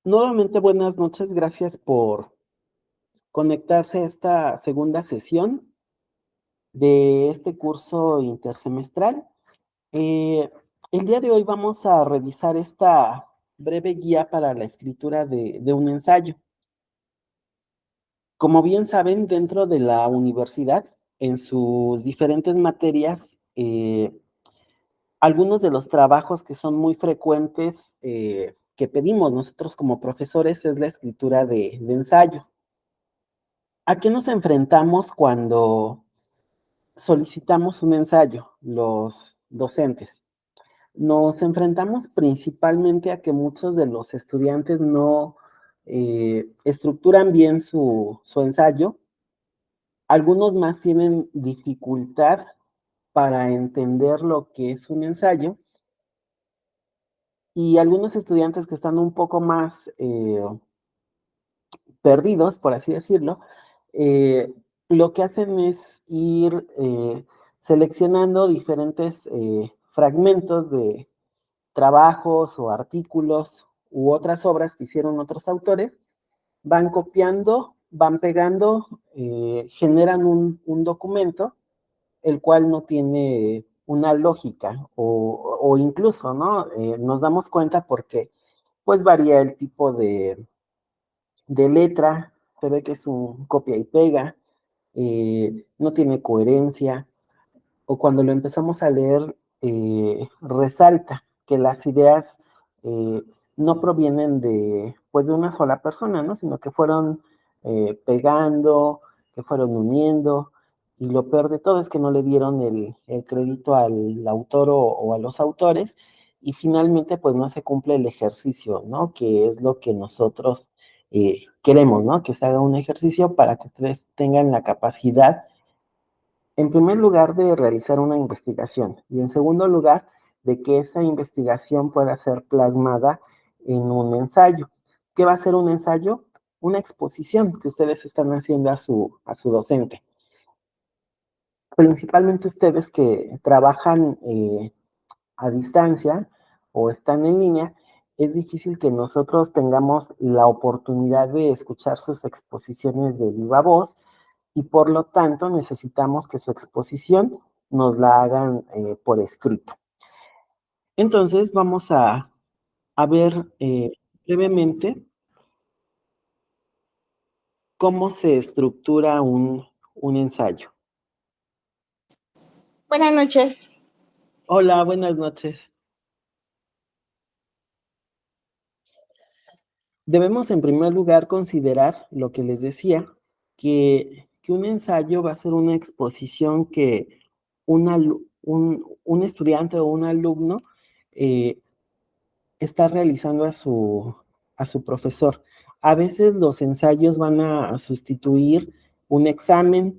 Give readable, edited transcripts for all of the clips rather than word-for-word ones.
Nuevamente, buenas noches. Gracias por conectarse a esta segunda sesión de este curso intersemestral. Eh, el día de hoy vamos a revisar esta breve guía para la escritura de un ensayo. Como bien saben, dentro de la universidad, en sus diferentes materias, algunos de los trabajos que son muy frecuentes que pedimos nosotros como profesores es la escritura de ensayo. ¿A qué nos enfrentamos cuando solicitamos un ensayo, los docentes? Nos enfrentamos principalmente a que muchos de los estudiantes no estructuran bien su ensayo. Algunos más tienen dificultad para entender lo que es un ensayo y algunos estudiantes que están un poco más perdidos, por así decirlo, eh, lo que hacen es ir seleccionando diferentes fragmentos de trabajos o artículos u otras obras que hicieron otros autores, van copiando, van pegando, generan un documento, el cual no tiene una lógica o incluso, ¿no? Nos damos cuenta porque pues varía el tipo de letra, se ve que es un copia y pega, no tiene coherencia, o cuando lo empezamos a leer, resalta que las ideas eh, no provienen de, pues, de una sola persona, ¿no? Sino que fueron pegando, que fueron uniendo, y lo peor de todo es que no le dieron el crédito al autor o a los autores, y finalmente pues no se cumple el ejercicio, ¿no? Que es lo que nosotros queremos, ¿no? Que se haga un ejercicio para que ustedes tengan la capacidad, en primer lugar, de realizar una investigación y en segundo lugar, de que esa investigación pueda ser plasmada en un ensayo. ¿Qué va a ser un ensayo? Una exposición que ustedes están haciendo a su docente. Principalmente ustedes que trabajan a distancia o están en línea, es difícil que nosotros tengamos la oportunidad de escuchar sus exposiciones de viva voz y por lo tanto necesitamos que su exposición nos la hagan por escrito. Entonces vamos a ver brevemente cómo se estructura un ensayo. Buenas noches. Hola, buenas noches. Debemos en primer lugar considerar lo que les decía, que un ensayo va a ser una exposición que un estudiante o un alumno eh, está realizando a su profesor. A veces los ensayos van a sustituir un examen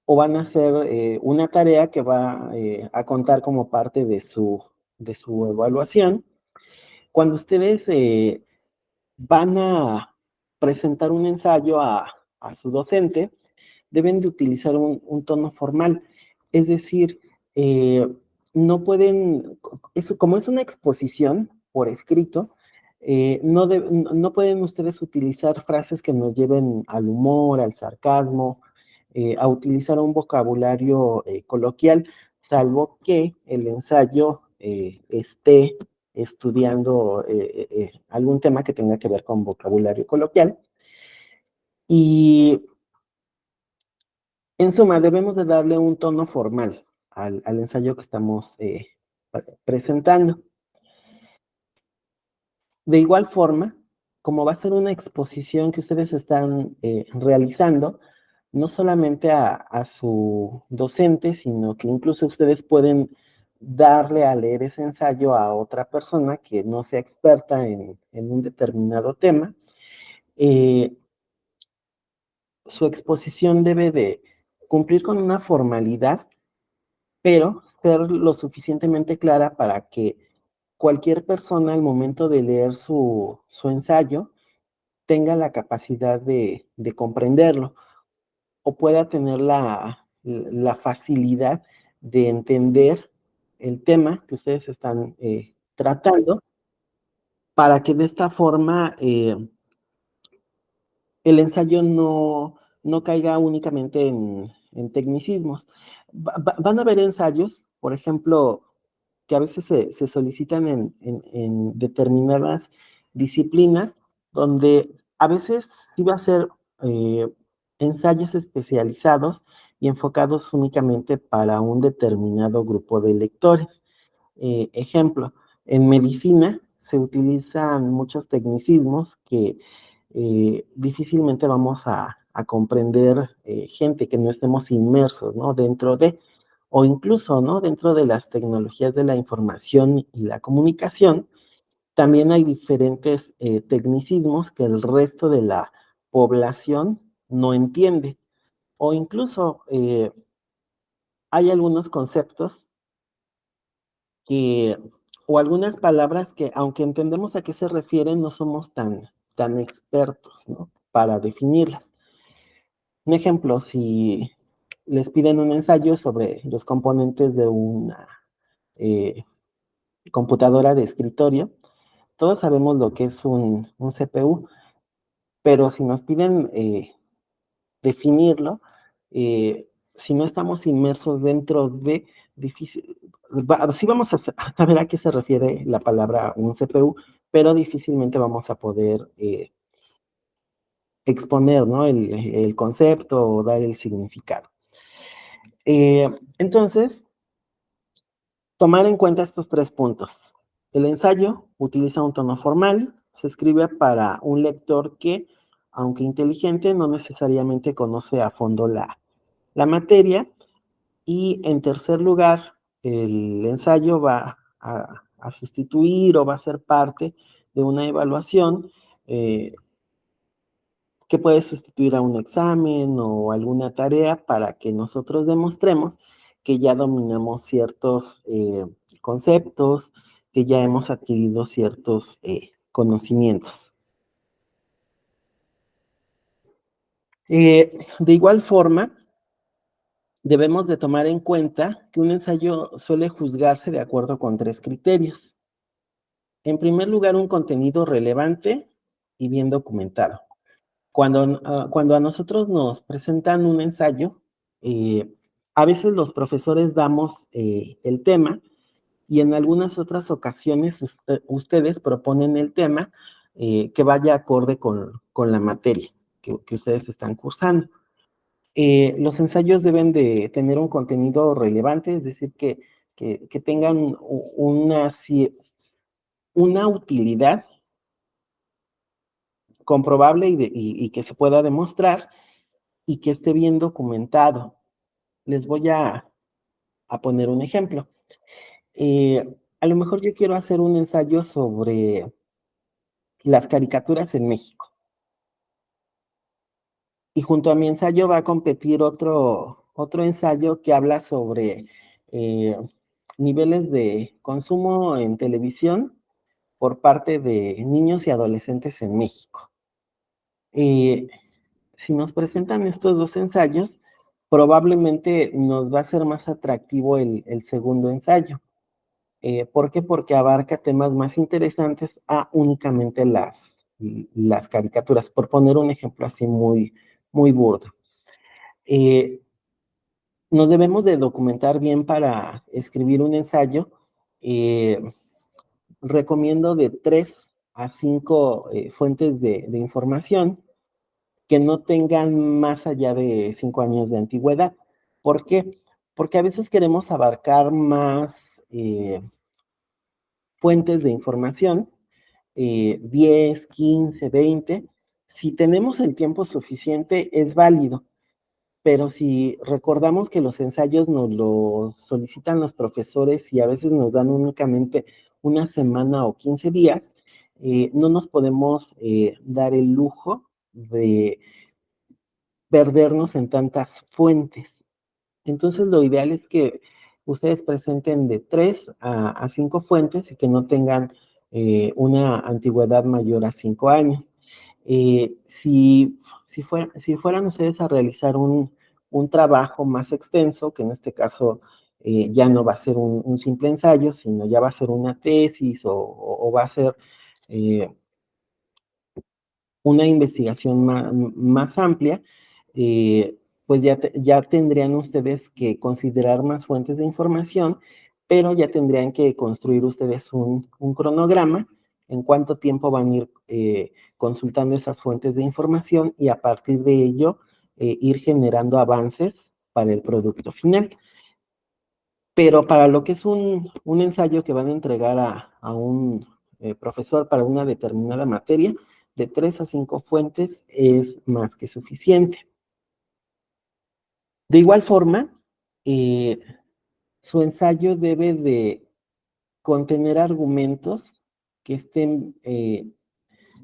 o van a ser una tarea que va a contar como parte de su evaluación. Cuando ustedes van a presentar un ensayo a su docente, deben de utilizar un tono formal. Es decir, eh, no pueden, como es una exposición por escrito, no pueden ustedes utilizar frases que nos lleven al humor, al sarcasmo, a utilizar un vocabulario coloquial, salvo que el ensayo esté estudiando algún tema que tenga que ver con vocabulario coloquial. Y en suma, debemos de darle un tono formal al ensayo que estamos presentando. De igual forma, como va a ser una exposición que ustedes están realizando, no solamente a su docente, sino que incluso ustedes pueden darle a leer ese ensayo a otra persona que no sea experta en un determinado tema. eh, Su exposición debe de cumplir con una formalidad, pero ser lo suficientemente clara para que cualquier persona al momento de leer su ensayo tenga la capacidad de comprenderlo o pueda tener la facilidad de entender el tema que ustedes están tratando para que de esta forma el ensayo no caiga únicamente en tecnicismos. Van a haber ensayos, por ejemplo, que a veces se solicitan en determinadas disciplinas, donde a veces sí va a ser eh, ensayos especializados y enfocados únicamente para un determinado grupo de lectores. Ejemplo, en medicina se utilizan muchos tecnicismos que difícilmente vamos a comprender gente que no estemos inmersos, ¿no? Dentro de, o incluso, ¿no? Dentro de las tecnologías de la información y la comunicación, también hay diferentes tecnicismos que el resto de la población no entiende. O incluso hay algunos conceptos que, o algunas palabras que, aunque entendemos a qué se refieren, no somos tan expertos, ¿no? Para definirlas. Un ejemplo, si les piden un ensayo sobre los componentes de una eh, computadora de escritorio, todos sabemos lo que es un CPU, pero si nos piden definirlo, si no estamos inmersos dentro de difícil, sí vamos a saber a qué se refiere la palabra un CPU, pero difícilmente vamos a poder exponer, ¿no? El concepto o dar el significado. Eh, entonces, tomar en cuenta estos 3 puntos. El ensayo utiliza un tono formal, se escribe para un lector que, aunque inteligente, no necesariamente conoce a fondo la materia. Y en tercer lugar, el ensayo va a sustituir o va a ser parte de una evaluación que puede sustituir a un examen o alguna tarea para que nosotros demostremos que ya dominamos ciertos conceptos, que ya hemos adquirido ciertos conocimientos. De igual forma, debemos de tomar en cuenta que un ensayo suele juzgarse de acuerdo con 3 criterios. En primer lugar, un contenido relevante y bien documentado. Cuando a nosotros nos presentan un ensayo, eh, a veces los profesores damos el tema y en algunas otras ocasiones ustedes proponen el tema que vaya acorde con la materia que ustedes están cursando. Los ensayos deben de tener un contenido relevante, es decir, que tengan una utilidad comprobable y que se pueda demostrar y que esté bien documentado. Les voy a poner un ejemplo. A lo mejor yo quiero hacer un ensayo sobre las caricaturas en México. Y junto a mi ensayo va a competir otro ensayo que habla sobre eh, niveles de consumo en televisión por parte de niños y adolescentes en México. Eh, si nos presentan estos 2 ensayos, probablemente nos va a ser más atractivo el segundo ensayo. ¿Por qué? Porque abarca temas más interesantes a únicamente las caricaturas, por poner un ejemplo así muy burdo. Eh, Nos debemos de documentar bien para escribir un ensayo. Eh, Recomiendo de 3 a 5 fuentes de información que no tengan más allá de 5 años de antigüedad. ¿Por qué? Porque a veces queremos abarcar más fuentes de información, 10, 15, 20. Si tenemos el tiempo suficiente, es válido, pero si recordamos que los ensayos nos los solicitan los profesores y a veces nos dan únicamente una semana o 15 días, no nos podemos dar el lujo de perdernos en tantas fuentes. Entonces, lo ideal es que ustedes presenten de 3 a 5 fuentes y que no tengan una antigüedad mayor a 5 años. Si fueran ustedes a realizar un trabajo más extenso, que en este caso ya no va a ser un simple ensayo, sino ya va a ser una tesis o va a ser una investigación más amplia, pues ya tendrían ustedes que considerar más fuentes de información, pero ya tendrían que construir ustedes un cronograma en cuánto tiempo van a ir consultando esas fuentes de información y a partir de ello ir generando avances para el producto final. Pero para lo que es un ensayo que van a entregar a un profesor para una determinada materia, de 3 a 5 fuentes es más que suficiente. De igual forma, eh, su ensayo debe de contener argumentos que estén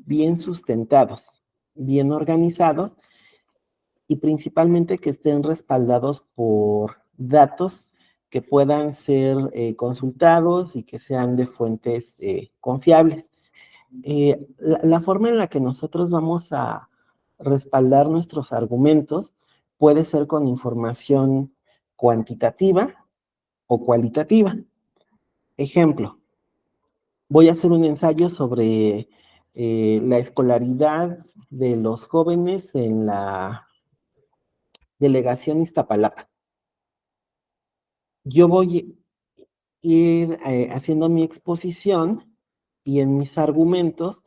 bien sustentados, bien organizados y principalmente que estén respaldados por datos que puedan ser consultados y que sean de fuentes confiables. La forma en la que nosotros vamos a respaldar nuestros argumentos puede ser con información cuantitativa o cualitativa. Ejemplo, voy a hacer un ensayo sobre la escolaridad de los jóvenes en la delegación Iztapalapa. Yo voy a ir haciendo mi exposición y en mis argumentos,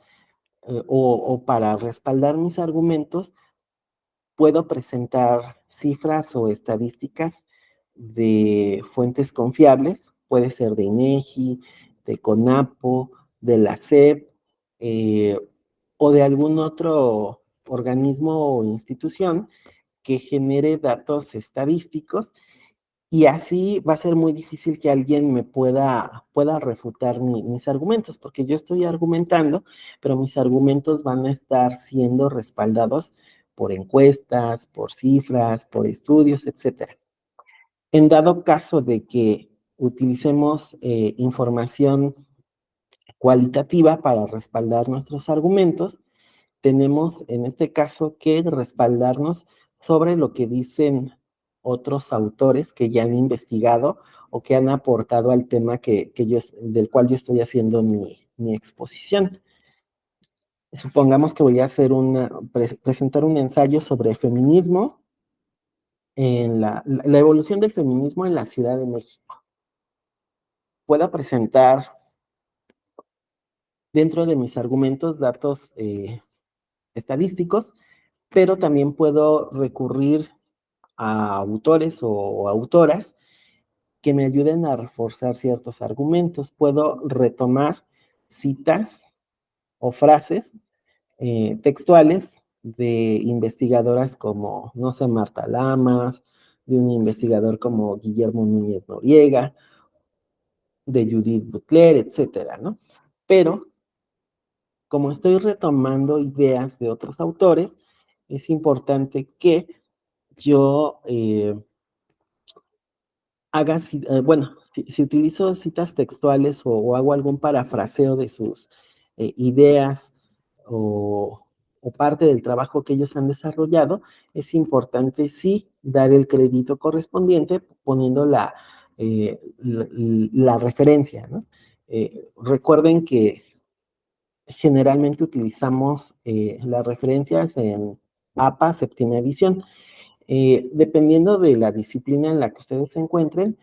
o para respaldar mis argumentos, puedo presentar cifras o estadísticas de fuentes confiables, puede ser de INEGI, de CONAPO, de la SEP, o de algún otro organismo o institución que genere datos estadísticos y así va a ser muy difícil que alguien me pueda refutar mis argumentos, porque yo estoy argumentando, pero mis argumentos van a estar siendo respaldados por encuestas, por cifras, por estudios, etcétera. En dado caso de que utilicemos información cualitativa para respaldar nuestros argumentos, tenemos en este caso que respaldarnos sobre lo que dicen otros autores que ya han investigado o que han aportado al tema del cual yo estoy haciendo mi exposición. Supongamos que voy a hacer presentar un ensayo sobre feminismo en la evolución del feminismo en la Ciudad de México. Puedo presentar dentro de mis argumentos datos estadísticos, pero también puedo recurrir a autores o autoras que me ayuden a reforzar ciertos argumentos. Puedo retomar citas o frases textuales de investigadoras como, no sé, Marta Lamas, de un investigador como Guillermo Núñez Noriega, de Judith Butler, etcétera, ¿no? Pero como estoy retomando ideas de otros autores, es importante que yo bueno, si utilizo citas textuales o hago algún parafraseo de sus ideas o, o parte del trabajo que ellos han desarrollado, es importante sí dar el crédito correspondiente poniendo la referencia, ¿no? Recuerden que generalmente utilizamos las referencias en APA, séptima edición. Dependiendo de la disciplina en la que ustedes se encuentren,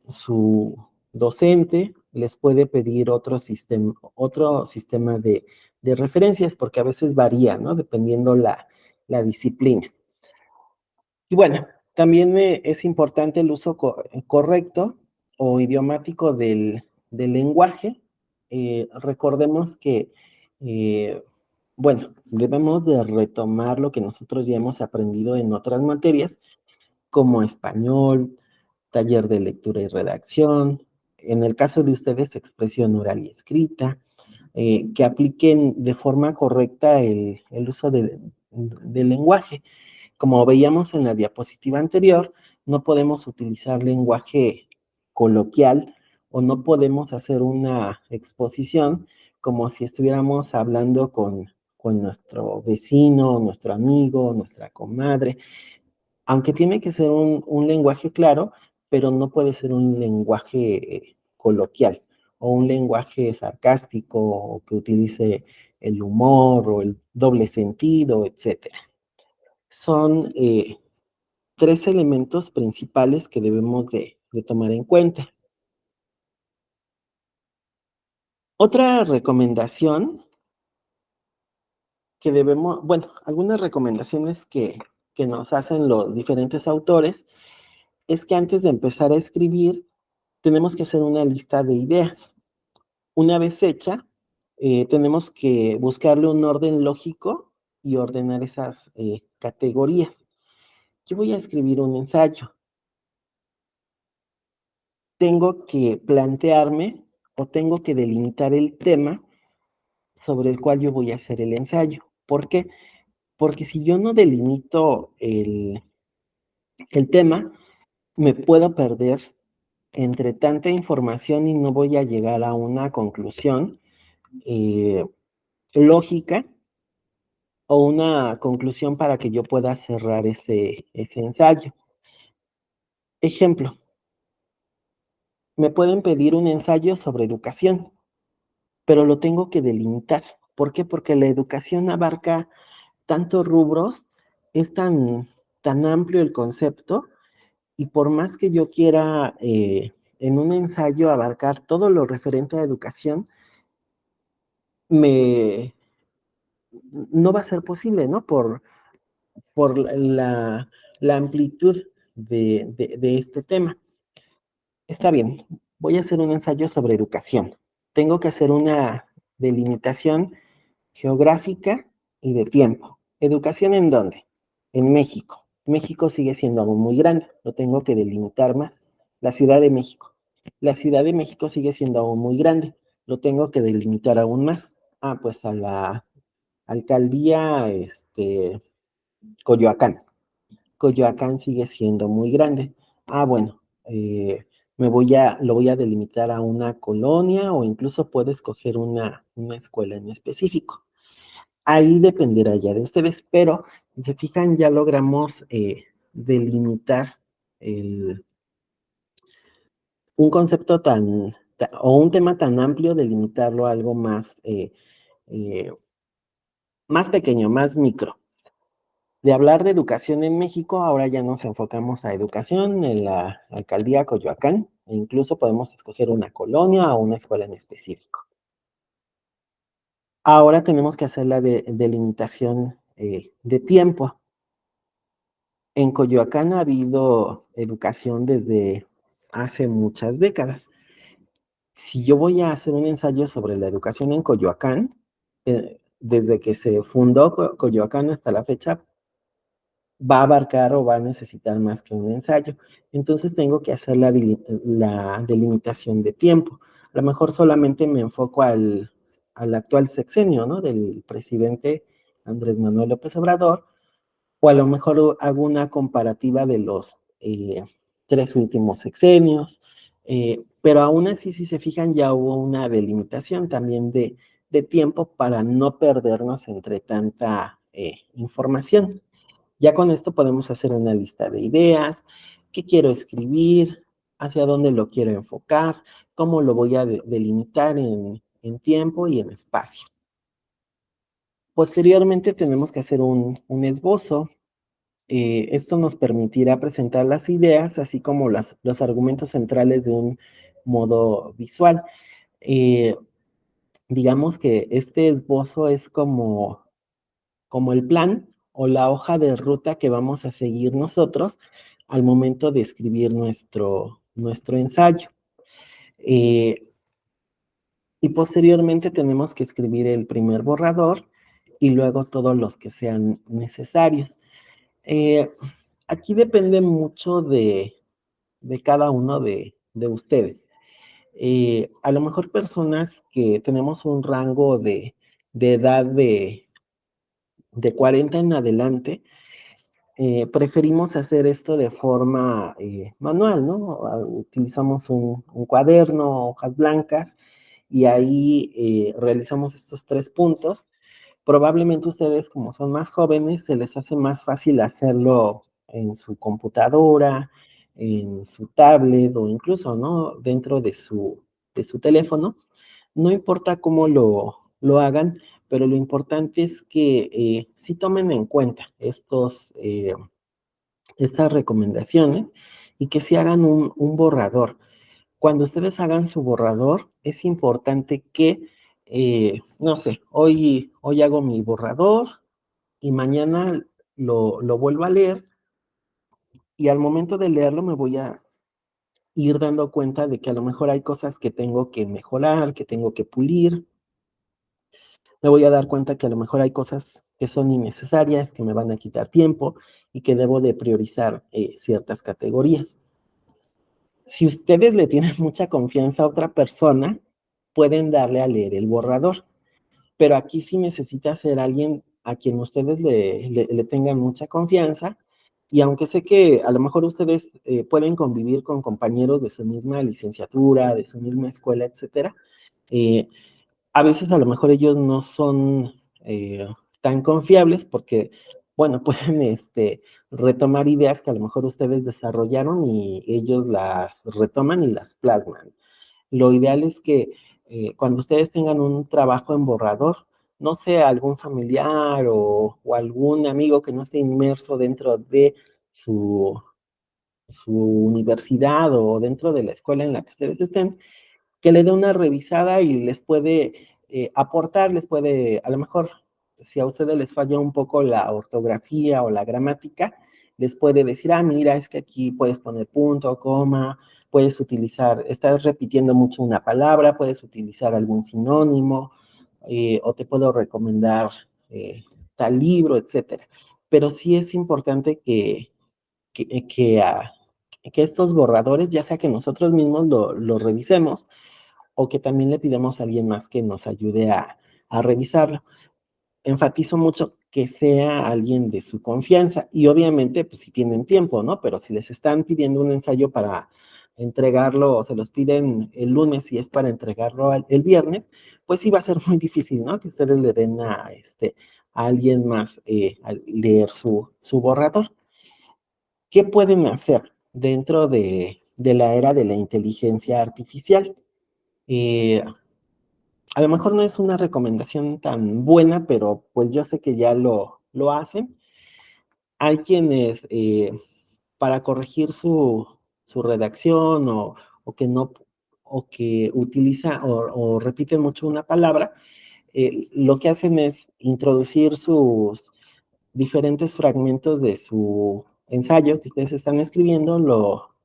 su docente les puede pedir otro sistema de referencias, porque a veces varía, ¿no? Dependiendo la disciplina. Y bueno, también es importante el uso correcto o idiomático del lenguaje. Recordemos que, bueno, debemos de retomar lo que nosotros ya hemos aprendido en otras materias, como español, taller de lectura y redacción, en el caso de ustedes, expresión oral y escrita, que apliquen de forma correcta el uso del lenguaje. Como veíamos en la diapositiva anterior, no podemos utilizar lenguaje coloquial o no podemos hacer una exposición como si estuviéramos hablando con nuestro vecino, nuestro amigo, nuestra comadre, aunque tiene que ser un lenguaje claro, pero no puede ser un lenguaje coloquial o un lenguaje sarcástico o que utilice el humor o el doble sentido, etcétera. Son tres elementos principales que debemos de tomar en cuenta. Otra recomendación que debemos, bueno, algunas recomendaciones que nos hacen los diferentes autores es que antes de empezar a escribir tenemos que hacer una lista de ideas. Una vez hecha, tenemos que buscarle un orden lógico y ordenar esas categorías. Yo voy a escribir un ensayo. Tengo que plantearme o tengo que delimitar el tema sobre el cual yo voy a hacer el ensayo. ¿Por qué? Porque si yo no delimito el tema, me puedo perder entre tanta información y no voy a llegar a una conclusión eh, lógica o una conclusión para que yo pueda cerrar ese ensayo. Ejemplo, me pueden pedir un ensayo sobre educación, pero lo tengo que delimitar. ¿Por qué? Porque la educación abarca tantos rubros, es tan amplio el concepto, y por más que yo quiera en un ensayo abarcar todo lo referente a educación, me, no va a ser posible, ¿no? Por la amplitud de este tema. Está bien, voy a hacer un ensayo sobre educación. Tengo que hacer una delimitación geográfica y de tiempo. ¿Educación en dónde? En México. México sigue siendo aún muy grande, lo tengo que delimitar más. La Ciudad de México. La Ciudad de México sigue siendo aún muy grande, lo tengo que delimitar aún más. Ah, pues a la alcaldía Coyoacán. Coyoacán sigue siendo muy grande. Ah, bueno, lo voy a delimitar a una colonia o incluso puedo escoger una escuela en específico. Ahí dependerá ya de ustedes, pero si se fijan, ya logramos delimitar el, un concepto o un tema tan amplio, delimitarlo a algo eh, más pequeño, más micro. De hablar de educación en México, ahora ya nos enfocamos a educación en la alcaldía Coyoacán, e incluso podemos escoger una colonia o una escuela en específico. Ahora tenemos que hacer la delimitación de tiempo. En Coyoacán ha habido educación desde hace muchas décadas. Si yo voy a hacer un ensayo sobre la educación en Coyoacán, desde que se fundó Coyoacán hasta la fecha, va a abarcar o va a necesitar más que un ensayo. Entonces tengo que hacer la delimitación de tiempo. A lo mejor solamente me enfoco al actual sexenio, ¿no? Del presidente Andrés Manuel López Obrador, o a lo mejor hago una comparativa de los tres últimos sexenios, pero aún así, si se fijan, ya hubo una delimitación también de tiempo para no perdernos entre tanta información. Ya con esto podemos hacer una lista de ideas, qué quiero escribir, hacia dónde lo quiero enfocar, cómo lo voy a delimitar en tiempo y en espacio. Posteriormente tenemos que hacer un esbozo. Esto nos permitirá presentar las ideas, así como los argumentos centrales de un modo visual. Eh, digamos que este esbozo es como el plan o la hoja de ruta que vamos a seguir nosotros al momento de escribir nuestro ensayo. Eh, y posteriormente tenemos que escribir el primer borrador y luego todos los que sean necesarios. Eh, aquí depende mucho de cada uno de ustedes. A lo mejor personas que tenemos un rango de edad de 40 en adelante, preferimos hacer esto de forma manual, ¿no? Utilizamos un cuaderno, hojas blancas, y ahí realizamos estos tres puntos. Probablemente ustedes, como son más jóvenes, se les hace más fácil hacerlo en su computadora, en su tablet o incluso, ¿no? Dentro de su teléfono. No importa cómo lo hagan, pero lo importante es que sí tomen en cuenta estas recomendaciones y que sí hagan un borrador. Cuando ustedes hagan su borrador, es importante que, no sé, hoy hago mi borrador y mañana lo vuelvo a leer y al momento de leerlo me voy a ir dando cuenta de que a lo mejor hay cosas que tengo que mejorar, que tengo que pulir. Me voy a dar cuenta que a lo mejor hay cosas que son innecesarias, que me van a quitar tiempo y que debo de priorizar ciertas categorías. Si ustedes le tienen mucha confianza a otra persona, pueden darle a leer el borrador, pero aquí sí necesita ser alguien a quien ustedes le tengan mucha confianza. Y aunque sé que a lo mejor ustedes pueden convivir con compañeros de su misma licenciatura, de su misma escuela, etcétera, eh, a veces a lo mejor ellos no son tan confiables porque, bueno, pueden retomar ideas que a lo mejor ustedes desarrollaron y ellos las retoman y las plasman. Lo ideal es que cuando ustedes tengan un trabajo en borrador, no sea algún familiar o algún amigo que no esté inmerso dentro de su, su universidad o dentro de la escuela en la que ustedes estén, que le dé una revisada y les puede aportar, les puede, a lo mejor, si a ustedes les falla un poco la ortografía o la gramática, les puede decir, ah, mira, es que aquí puedes poner punto, coma, puedes utilizar, estás repitiendo mucho una palabra, puedes utilizar algún sinónimo, o te puedo recomendar tal libro, etcétera. Pero sí es importante que, que, uh, que estos borradores, ya sea que nosotros mismos lo revisemos, o que también le pidamos a alguien más que nos ayude a revisarlo. Enfatizo mucho que sea alguien de su confianza y obviamente, pues si tienen tiempo, ¿no? Pero si les están pidiendo un ensayo para entregarlo o se los piden el lunes y es para entregarlo el viernes, pues sí va a ser muy difícil, ¿no? Que ustedes le den a alguien más a leer su borrador. ¿Qué pueden hacer dentro de la era de la inteligencia artificial? Eh, a lo mejor no es una recomendación tan buena, pero pues yo sé que ya lo hacen. Hay quienes para corregir su redacción o que no, o que utiliza o repiten mucho una palabra, lo que hacen es introducir sus diferentes fragmentos de su ensayo que ustedes están escribiendo,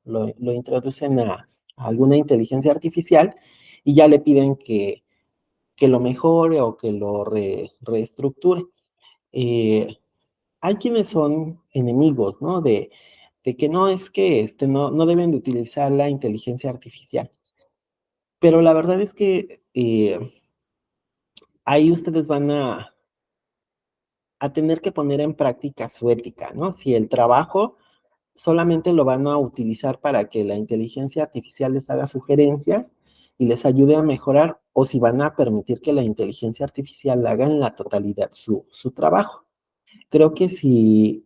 lo introducen a alguna inteligencia artificial y ya le piden que lo mejore o que lo reestructure. Eh, hay quienes son enemigos, ¿no? De que no es que no deben de utilizar la inteligencia artificial. Pero la verdad es que ahí ustedes van a tener que poner en práctica su ética, ¿no? Si el trabajo solamente lo van a utilizar para que la inteligencia artificial les haga sugerencias y les ayude a mejorar, o si van a permitir que la inteligencia artificial haga en la totalidad su trabajo. Creo que si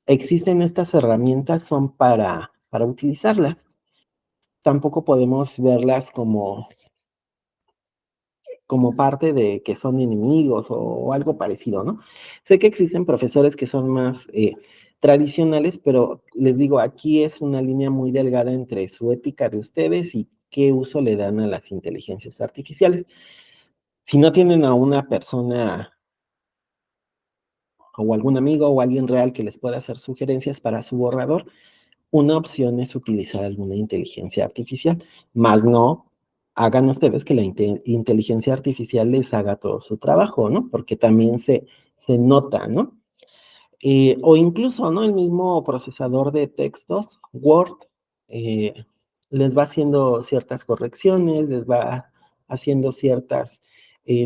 existen estas herramientas son para utilizarlas. Tampoco podemos verlas como parte de que son enemigos o algo parecido, ¿no? Sé que existen profesores que son más tradicionales, pero les digo, aquí es una línea muy delgada entre su ética de ustedes y qué uso le dan a las inteligencias artificiales. Si no tienen a una persona o algún amigo o alguien real que les pueda hacer sugerencias para su borrador, una opción es utilizar alguna inteligencia artificial, más no hagan ustedes que la inteligencia artificial les haga todo su trabajo, ¿no? Porque también se nota, ¿no? O incluso, ¿no? El mismo procesador de textos, Word, eh, les va haciendo ciertas correcciones, les va haciendo ciertas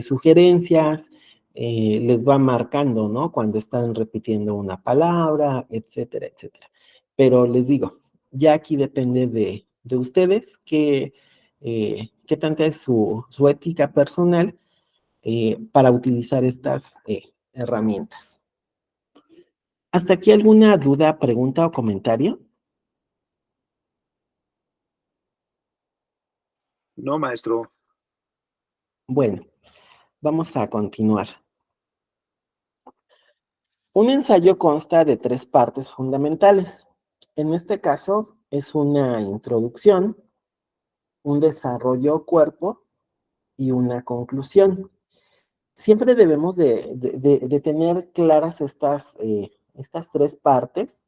sugerencias, les va marcando, ¿no? Cuando están repitiendo una palabra, etcétera, etcétera. Pero les digo, ya aquí depende de ustedes qué tanta es su ética personal para utilizar estas herramientas. ¿Hasta aquí alguna duda, pregunta o comentario? No, maestro. Bueno, vamos a continuar. Un ensayo consta de 3 partes fundamentales. En este caso es una introducción, un desarrollo cuerpo y una conclusión. Siempre debemos de tener claras estas 3 partes,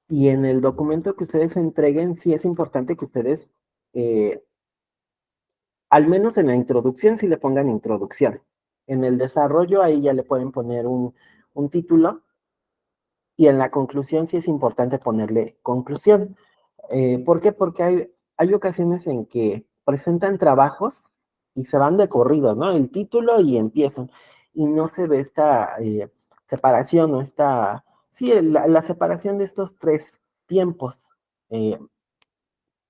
y en el documento que ustedes entreguen sí es importante que ustedes, eh, al menos en la introducción, sí le pongan introducción. En el desarrollo ahí ya le pueden poner un título, y en la conclusión sí es importante ponerle conclusión. ¿Por qué? Porque hay ocasiones en que presentan trabajos y se van de corrido, ¿no? El título y empiezan. Y no se ve esta separación o esta, sí, la separación de estos 3 tiempos. Eh,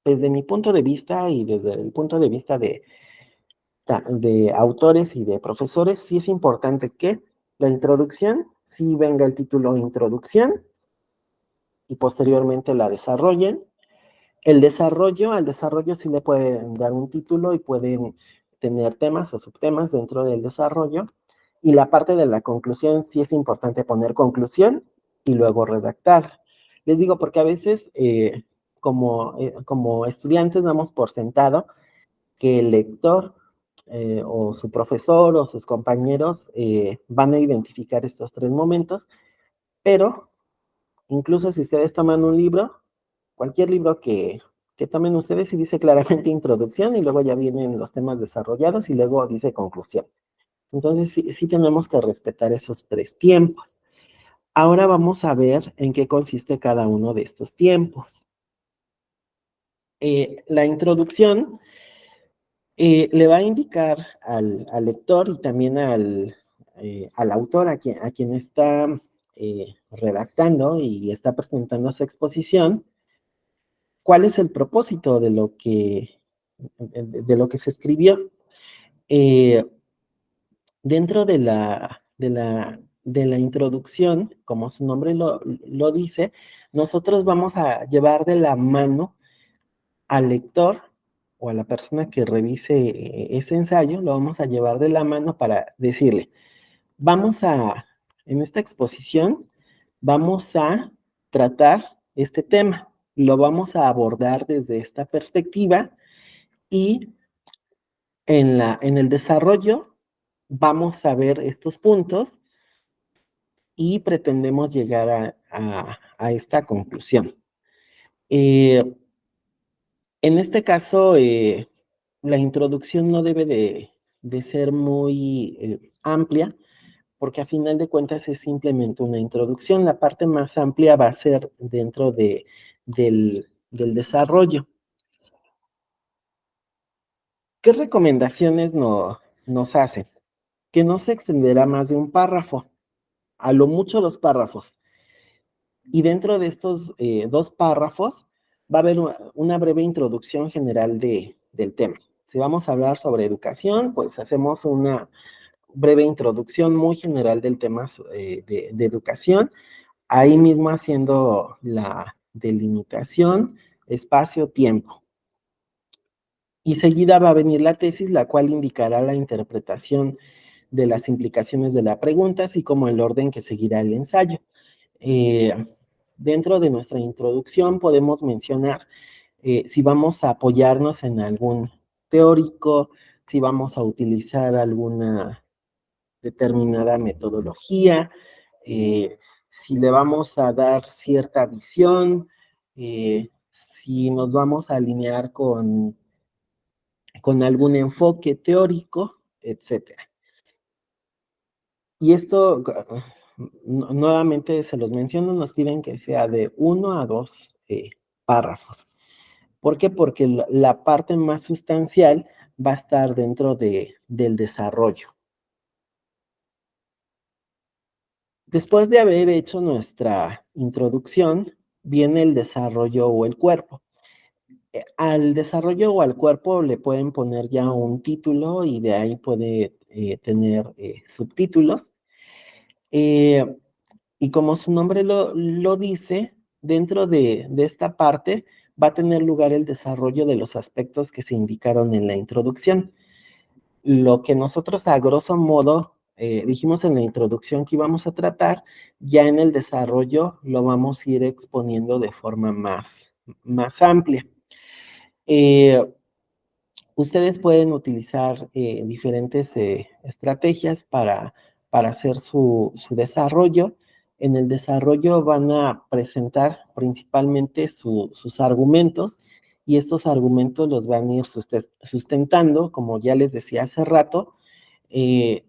Desde mi punto de vista y desde el punto de vista de autores y de profesores, sí es importante que la introducción, sí venga el título introducción y posteriormente la desarrollen. Al desarrollo sí le pueden dar un título y pueden tener temas o subtemas dentro del desarrollo. Y la parte de la conclusión sí es importante poner conclusión y luego redactar. Les digo porque a veces como estudiantes damos por sentado que el lector o su profesor o sus compañeros van a identificar estos 3 momentos, pero incluso si ustedes toman un libro, cualquier libro que tomen ustedes y dice claramente introducción y luego ya vienen los temas desarrollados y luego dice conclusión. Entonces sí tenemos que respetar esos 3 tiempos. Ahora vamos a ver en qué consiste cada uno de estos tiempos. La introducción le va a indicar al lector y también al autor, a quien está redactando y está presentando su exposición, cuál es el propósito de lo que se escribió. Eh, Dentro de la introducción, como su nombre lo dice, nosotros vamos a llevar de la mano al lector o a la persona que revise ese ensayo, lo vamos a llevar de la mano para decirle, vamos a, en esta exposición, vamos a tratar este tema, lo vamos a abordar desde esta perspectiva y en el desarrollo vamos a ver estos puntos y pretendemos llegar a esta conclusión. Eh, en este caso, la introducción no debe de ser muy amplia, porque a final de cuentas es simplemente una introducción. La parte más amplia va a ser dentro del desarrollo. ¿Qué recomendaciones nos hacen? Que no se extenderá más de un párrafo, a lo mucho 2 párrafos. Y dentro de estos 2 párrafos va a haber una breve introducción general del tema. Si vamos a hablar sobre educación, pues hacemos una breve introducción muy general del tema de educación, ahí mismo haciendo la delimitación, espacio, tiempo. Y seguida va a venir la tesis, la cual indicará la interpretación de las implicaciones de la pregunta, así como el orden que seguirá el ensayo. Eh, Dentro de nuestra introducción podemos mencionar si vamos a apoyarnos en algún teórico, si vamos a utilizar alguna determinada metodología, si le vamos a dar cierta visión, si nos vamos a alinear con algún enfoque teórico, etcétera. Y esto, nuevamente se los menciono, nos piden que sea de 1 a 2 párrafos. ¿Por qué? Porque la parte más sustancial va a estar dentro del desarrollo. Después de haber hecho nuestra introducción, viene el desarrollo o el cuerpo. Al desarrollo o al cuerpo le pueden poner ya un título y de ahí puede tener subtítulos. Eh, y como su nombre lo dice, dentro de esta parte va a tener lugar el desarrollo de los aspectos que se indicaron en la introducción. Lo que nosotros a grosso modo dijimos en la introducción que íbamos a tratar, ya en el desarrollo lo vamos a ir exponiendo de forma más amplia. Ustedes pueden utilizar diferentes estrategias para hacer su desarrollo. En el desarrollo van a presentar principalmente sus argumentos y estos argumentos los van a ir sustentando, como ya les decía hace rato, eh,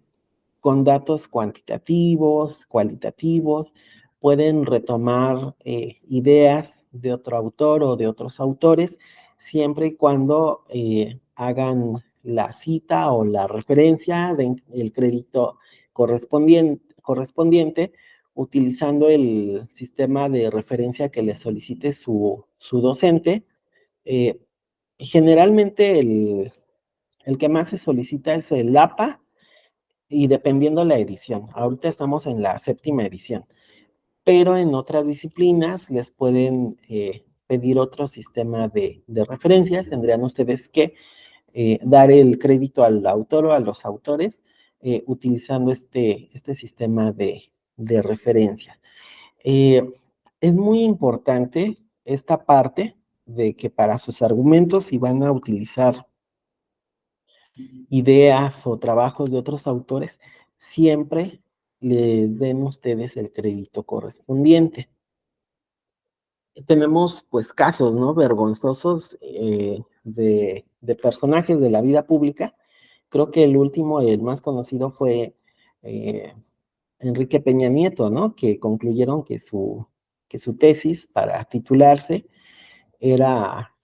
con datos cuantitativos, cualitativos, pueden retomar ideas de otro autor o de otros autores, siempre y cuando hagan la cita o la referencia del crédito correspondiente, utilizando el sistema de referencia que le solicite su docente. Eh, Generalmente el que más se solicita es el APA, y dependiendo la edición. Ahorita estamos en la 7ª edición, pero en otras disciplinas les pueden pedir otro sistema de referencias. Tendrían ustedes que dar el crédito al autor o a los autores utilizando este sistema de referencias. Es muy importante esta parte de que para sus argumentos, si van a utilizar ideas o trabajos de otros autores, siempre les den ustedes el crédito correspondiente. Tenemos pues casos, ¿no? Vergonzosos de personajes de la vida pública. Creo que el último, el más conocido fue Enrique Peña Nieto, ¿no? Que concluyeron que su tesis para titularse era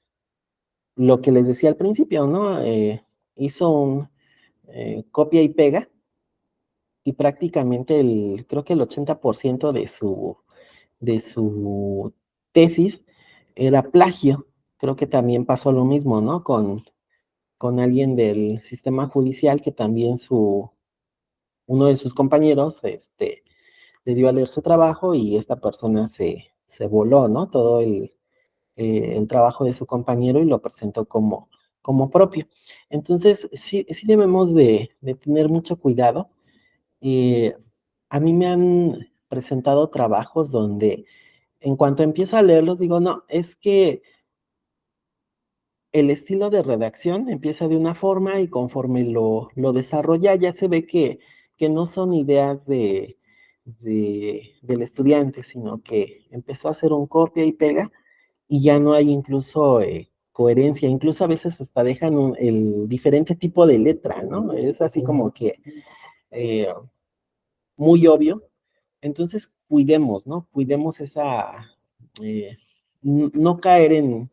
lo que les decía al principio, ¿no? Hizo un copia y pega y prácticamente creo que el 80% de su tesis era plagio. Creo que también pasó lo mismo, ¿no? Con alguien del sistema judicial que también uno de sus compañeros le dio a leer su trabajo y esta persona se voló, ¿no? Todo el trabajo de su compañero y lo presentó como propio. Entonces, sí debemos de tener mucho cuidado. Eh, a mí me han presentado trabajos donde en cuanto empiezo a leerlos digo, no, es que el estilo de redacción empieza de una forma y conforme lo desarrolla ya se ve que no son ideas del estudiante, sino que empezó a hacer un copia y pega y ya no hay incluso coherencia, incluso a veces hasta dejan el diferente tipo de letra, ¿no? Es así como que eh, muy obvio. Entonces, cuidemos, ¿no? Cuidemos no caer en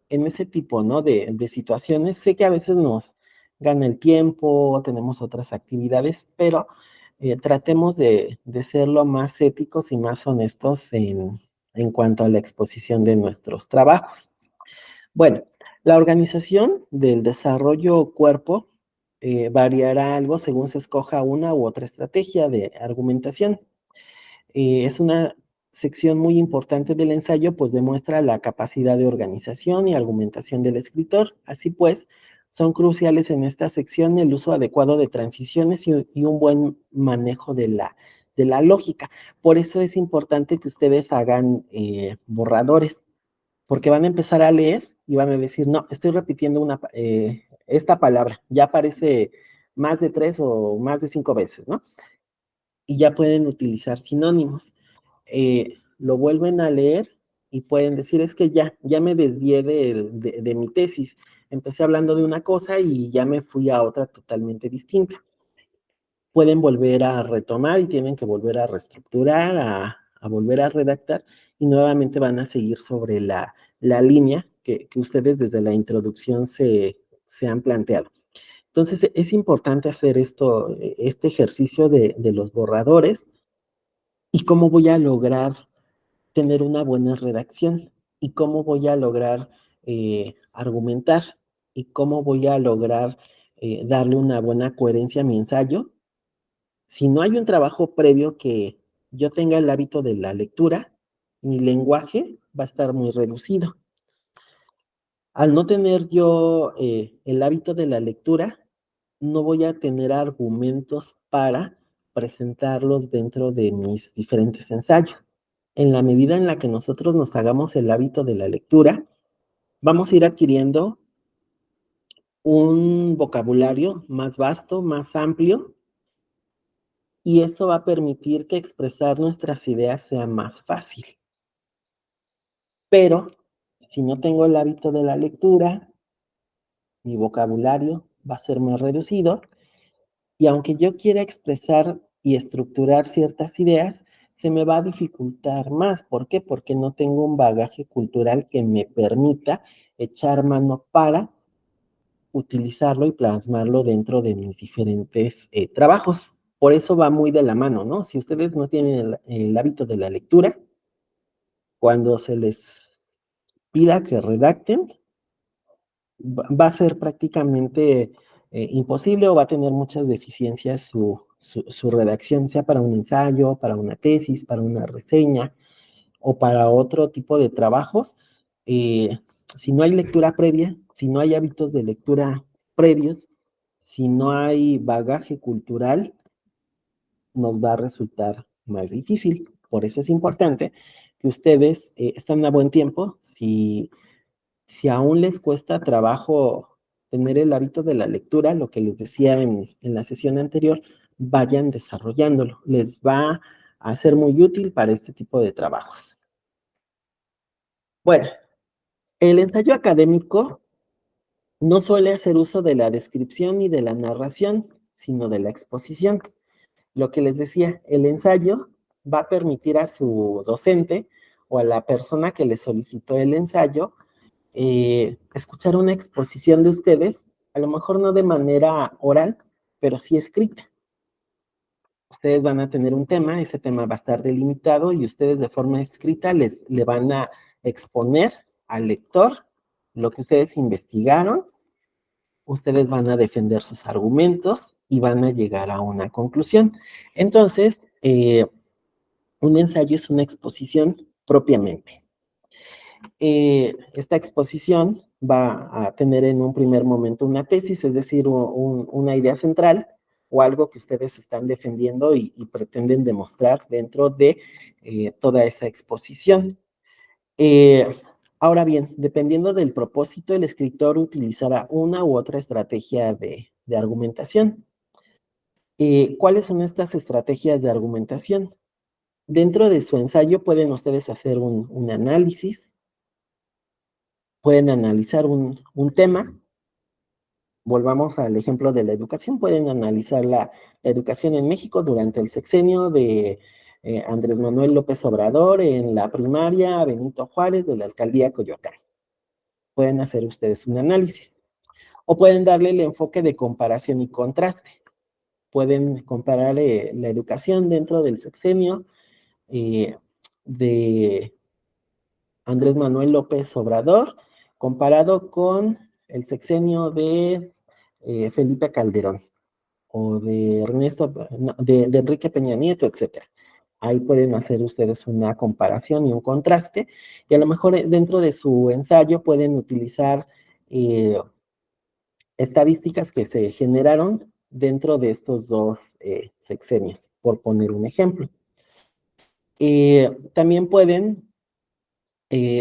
ese tipo, ¿no? De situaciones. Sé que a veces nos gana el tiempo, tenemos otras actividades, pero tratemos de ser lo más éticos y más honestos en cuanto a la exposición de nuestros trabajos. Bueno, la organización del desarrollo cuerpo variará algo según se escoja una u otra estrategia de argumentación. Es una sección muy importante del ensayo, pues demuestra la capacidad de organización y argumentación del escritor. Así pues, son cruciales en esta sección el uso adecuado de transiciones y un buen manejo de la lógica. Por eso es importante que ustedes hagan borradores, porque van a empezar a leer y van a decir, no, estoy repitiendo esta palabra, ya aparece más de 3 o más de 5 veces, ¿no? Y ya pueden utilizar sinónimos. Lo vuelven a leer y pueden decir, es que ya me desvié de mi tesis. Empecé hablando de una cosa y ya me fui a otra totalmente distinta. Pueden volver a retomar y tienen que volver a reestructurar, a volver a redactar y nuevamente van a seguir sobre la línea que ustedes desde la introducción se han planteado. Entonces, es importante hacer este ejercicio de los borradores y cómo voy a lograr tener una buena redacción y cómo voy a lograr argumentar y cómo voy a lograr darle una buena coherencia a mi ensayo. Si no hay un trabajo previo que yo tenga el hábito de la lectura, mi lenguaje va a estar muy reducido. Al no tener yo el hábito de la lectura, no voy a tener argumentos para presentarlos dentro de mis diferentes ensayos. En la medida en la que nosotros nos hagamos el hábito de la lectura, vamos a ir adquiriendo un vocabulario más vasto, más amplio, y esto va a permitir que expresar nuestras ideas sea más fácil. Pero si no tengo el hábito de la lectura, mi vocabulario va a ser más reducido y aunque yo quiera expresar y estructurar ciertas ideas, se me va a dificultar más. ¿Por qué? Porque no tengo un bagaje cultural que me permita echar mano para utilizarlo y plasmarlo dentro de mis diferentes trabajos. Por eso va muy de la mano, ¿no? Si ustedes no tienen el hábito de la lectura, cuando se les pida que redacten, va a ser prácticamente imposible o va a tener muchas deficiencias su redacción, sea para un ensayo, para una tesis, para una reseña o para otro tipo de trabajos. eh, si no hay lectura previa, si no hay hábitos de lectura previos, si no hay bagaje cultural, nos va a resultar más difícil. Por eso es importante que ustedes estén a buen tiempo. Si aún les cuesta trabajo tener el hábito de la lectura, lo que les decía en la sesión anterior, vayan desarrollándolo. Les va a ser muy útil para este tipo de trabajos. Bueno, el ensayo académico no suele hacer uso de la descripción ni de la narración, sino de la exposición. Lo que les decía, el ensayo va a permitir a su docente o a la persona que le solicitó el ensayo escuchar una exposición de ustedes, a lo mejor no de manera oral, pero sí escrita. Ustedes van a tener un tema, ese tema va a estar delimitado y ustedes de forma escrita le van a exponer al lector lo que ustedes investigaron, ustedes van a defender sus argumentos y van a llegar a una conclusión. Entonces, un ensayo es una exposición propiamente. Esta exposición va a tener en un primer momento una tesis, es decir, una idea central o algo que ustedes están defendiendo y pretenden demostrar dentro de toda esa exposición. Eh, Ahora bien, dependiendo del propósito, el escritor utilizará una u otra estrategia de argumentación. ¿Cuáles son estas estrategias de argumentación? Dentro de su ensayo pueden ustedes hacer un análisis, pueden analizar un tema. Volvamos al ejemplo de la educación. Pueden analizar la educación en México durante el sexenio de Andrés Manuel López Obrador en la primaria Benito Juárez de la alcaldía Coyoacán. Pueden hacer ustedes un análisis. O pueden darle el enfoque de comparación y contraste. Pueden comparar la educación dentro del sexenio de Andrés Manuel López Obrador, comparado con el sexenio de Felipe Calderón o de Ernesto, no, de Enrique Peña Nieto, etcétera. Ahí pueden hacer ustedes una comparación y un contraste, y a lo mejor dentro de su ensayo pueden utilizar estadísticas que se generaron dentro de estos dos sexenios, por poner un ejemplo. También pueden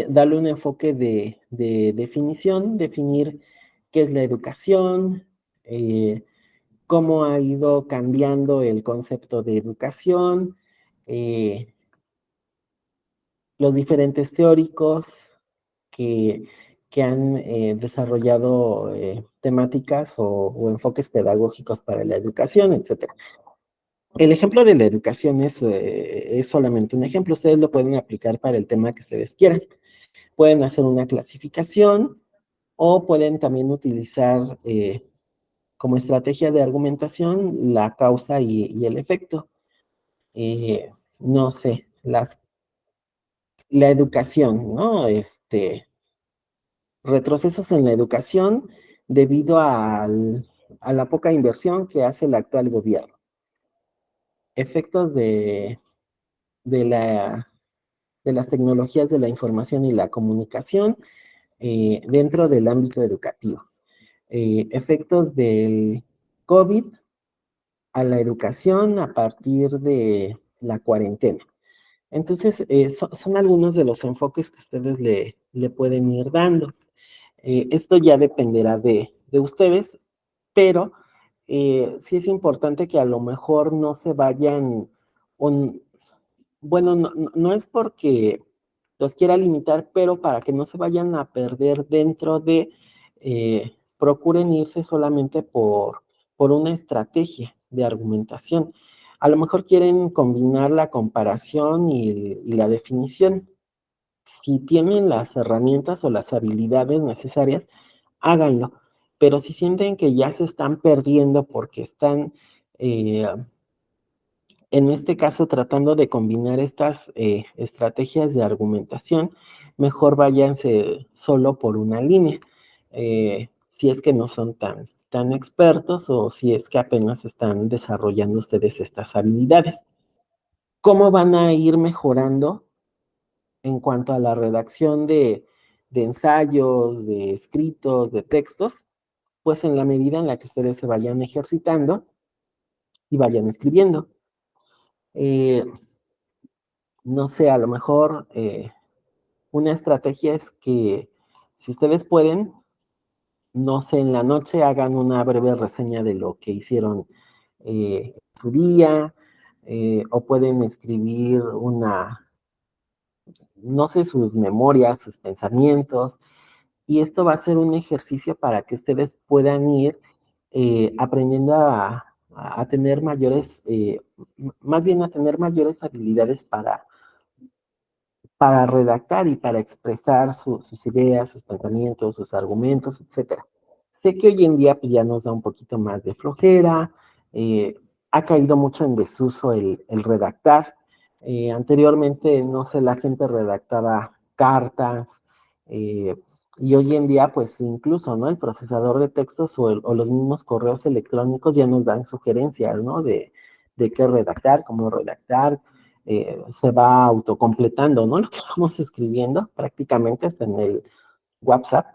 darle un enfoque de definición, definir qué es la educación, cómo ha ido cambiando el concepto de educación, eh, los diferentes teóricos que, que han desarrollado temáticas o enfoques pedagógicos para la educación, etc. El ejemplo de la educación es solamente un ejemplo, ustedes lo pueden aplicar para el tema que ustedes quieran. Pueden hacer una clasificación o pueden también utilizar como estrategia de argumentación la causa y el efecto. No sé, la educación, ¿no? Retrocesos en la educación debido a la poca inversión que hace el actual gobierno. Efectos de, la, de las tecnologías de la información y la comunicación dentro del ámbito educativo. Efectos del COVID a la educación a partir de la cuarentena. Entonces, son algunos de los enfoques que ustedes le pueden ir dando. Esto ya dependerá de ustedes, pero sí es importante que a lo mejor no se vayan, un, bueno, no es porque los quiera limitar, pero para que no se vayan a perder dentro de, procuren irse solamente por una estrategia de argumentación. A lo mejor quieren combinar la comparación y la definición. Si tienen las herramientas o las habilidades necesarias, háganlo. Pero si sienten que ya se están perdiendo porque están, en este caso, tratando de combinar estas estrategias de argumentación, mejor váyanse solo por una línea. Si es que no son tan expertos o si es que apenas están desarrollando ustedes estas habilidades. ¿Cómo van a ir mejorando en cuanto a la redacción de ensayos, de escritos, de textos? Pues en la medida en la que ustedes se vayan ejercitando y vayan escribiendo. Eh, no sé, a lo mejor una estrategia es que si ustedes pueden, no sé, en la noche hagan una breve reseña de lo que hicieron en su día, o pueden escribir no sé, sus memorias, sus pensamientos, y esto va a ser un ejercicio para que ustedes puedan ir aprendiendo a tener mayores, más bien a tener mayores habilidades para redactar y para expresar sus ideas, sus pensamientos, sus argumentos, etcétera. Sé que hoy en día pues, ya nos da un poquito más de flojera, eh, ha caído mucho en desuso el redactar. Anteriormente, no sé, la gente redactaba cartas, eh, y hoy en día, pues incluso, ¿no? El procesador de textos o los mismos correos electrónicos ya nos dan sugerencias, ¿no? De qué redactar, cómo redactar, se va autocompletando, ¿no? Lo que vamos escribiendo prácticamente hasta en el WhatsApp.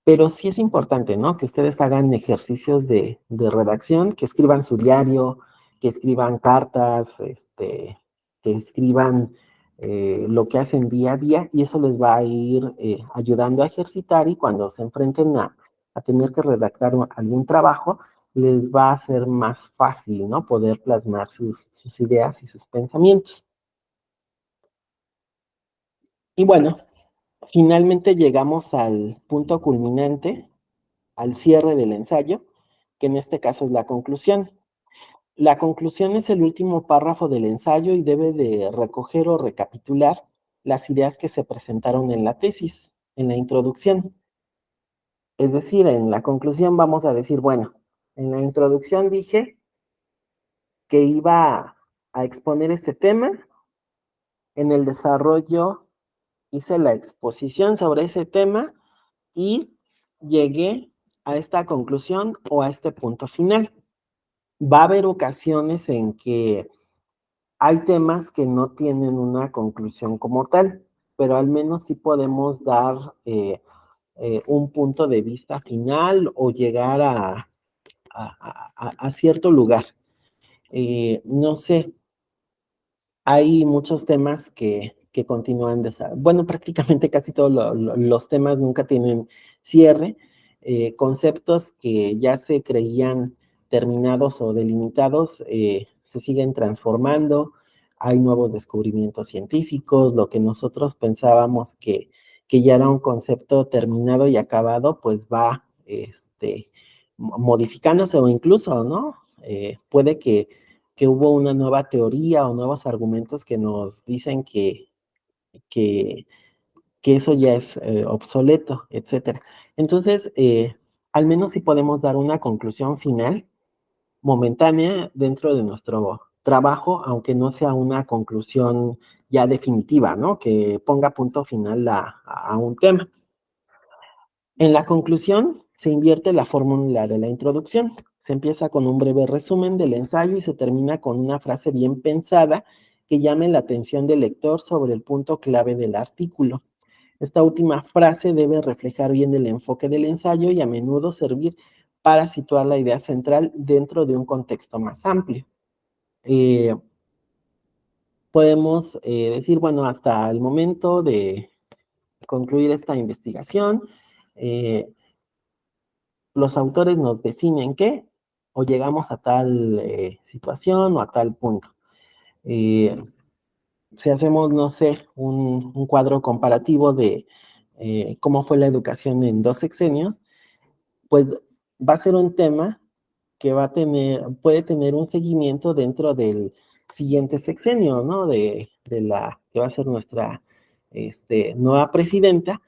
Pero sí es importante, ¿no? Que ustedes hagan ejercicios de redacción, que escriban su diario, que escriban cartas, que escriban lo que hacen día a día y eso les va a ir ayudando a ejercitar y cuando se enfrenten a tener que redactar algún trabajo, les va a ser más fácil, ¿no? Poder plasmar sus ideas y sus pensamientos. Y bueno, finalmente llegamos al punto culminante, al cierre del ensayo, que en este caso es la conclusión. La conclusión es el último párrafo del ensayo y debe de recoger o recapitular las ideas que se presentaron en la tesis, en la introducción. Es decir, en la conclusión vamos a decir, bueno, en la introducción dije que iba a exponer este tema, en el desarrollo hice la exposición sobre ese tema y llegué a esta conclusión o a este punto final. Va a haber ocasiones en que hay temas que no tienen una conclusión como tal, pero al menos sí podemos dar un punto de vista final o llegar a cierto lugar. No sé, hay muchos temas que continúan, bueno, prácticamente casi todos los temas nunca tienen cierre, conceptos que ya se creían terminados o delimitados se siguen transformando, hay nuevos descubrimientos científicos, lo que nosotros pensábamos que ya era un concepto terminado y acabado, pues va modificándose o incluso, ¿no? Puede que hubo una nueva teoría o nuevos argumentos que nos dicen que, que eso ya es obsoleto, etcétera. Entonces, al menos sí podemos dar una conclusión final, momentánea, dentro de nuestro trabajo, aunque no sea una conclusión ya definitiva, ¿no? Que ponga punto final a un tema. En la conclusión, se invierte la fórmula de la introducción. Se empieza con un breve resumen del ensayo y se termina con una frase bien pensada que llame la atención del lector sobre el punto clave del artículo. Esta última frase debe reflejar bien el enfoque del ensayo y a menudo servir para situar la idea central dentro de un contexto más amplio. Eh, Podemos decir, bueno, hasta el momento de concluir esta investigación, eh, los autores nos definen qué, o llegamos a tal situación o a tal punto. Eh, si hacemos, no sé, un cuadro comparativo de cómo fue la educación en 2 sexenios, pues va a ser un tema que puede tener un seguimiento dentro del siguiente sexenio, ¿no? De la que va a ser nuestra nueva presidenta,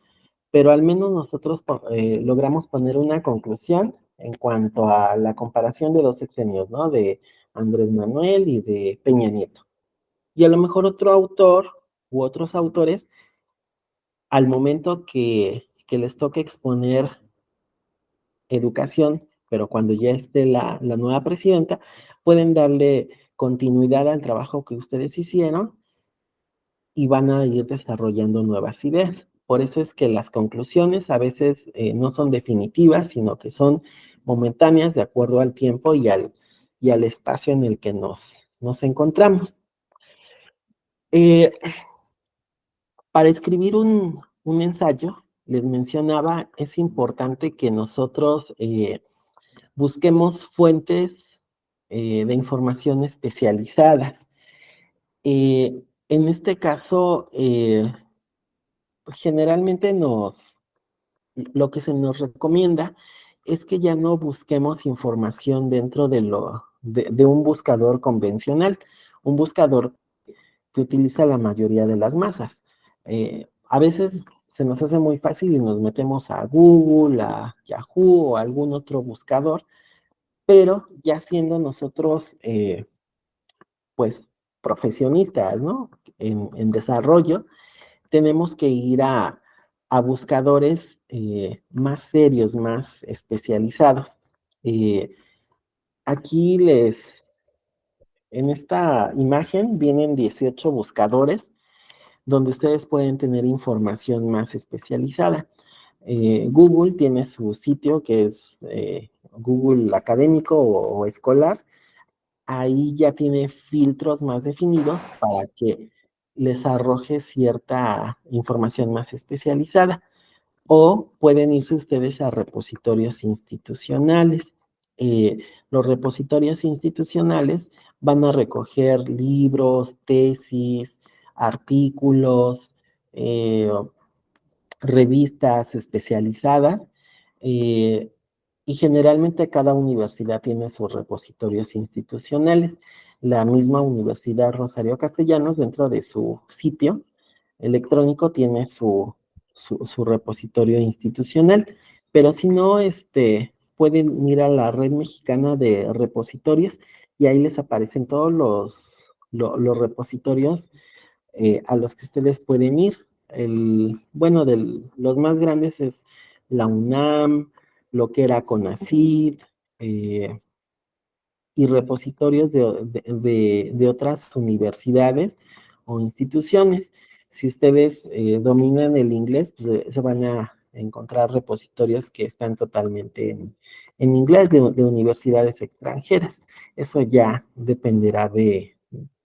pero al menos nosotros logramos poner una conclusión en cuanto a la comparación de 2 sexenios, ¿no? De Andrés Manuel y de Peña Nieto. Y a lo mejor otro autor u otros autores, al momento que les toque exponer educación, pero cuando ya esté la nueva presidenta, pueden darle continuidad al trabajo que ustedes hicieron y van a ir desarrollando nuevas ideas. Por eso es que las conclusiones a veces no son definitivas, sino que son momentáneas de acuerdo al tiempo y al espacio en el que nos encontramos. Eh, para escribir un ensayo, les mencionaba, es importante que nosotros busquemos fuentes de información especializadas. En este caso, generalmente lo que se nos recomienda es que ya no busquemos información dentro de un buscador convencional, un buscador que utiliza la mayoría de las masas. A veces se nos hace muy fácil y nos metemos a Google, a Yahoo o a algún otro buscador, pero ya siendo nosotros, pues, profesionistas, ¿no? En desarrollo, tenemos que ir a buscadores más serios, más especializados. Eh, aquí en esta imagen vienen 18 buscadores donde ustedes pueden tener información más especializada. Google tiene su sitio que es Google académico o escolar. Ahí ya tiene filtros más definidos para que les arroje cierta información más especializada. O pueden irse ustedes a repositorios institucionales. Los repositorios institucionales van a recoger libros, tesis, artículos, eh, revistas especializadas, eh, y generalmente cada universidad tiene sus repositorios institucionales. La misma Universidad Rosario Castellanos, dentro de su sitio electrónico, tiene su repositorio institucional, pero si no, pueden ir a la red mexicana de repositorios y ahí les aparecen todos los repositorios a los que ustedes pueden ir. Bueno, los más grandes es la UNAM, lo que era CONACYT, eh, y repositorios de otras universidades o instituciones. Si ustedes dominan el inglés, pues se van a encontrar repositorios que están totalmente en inglés de universidades extranjeras. Eso ya dependerá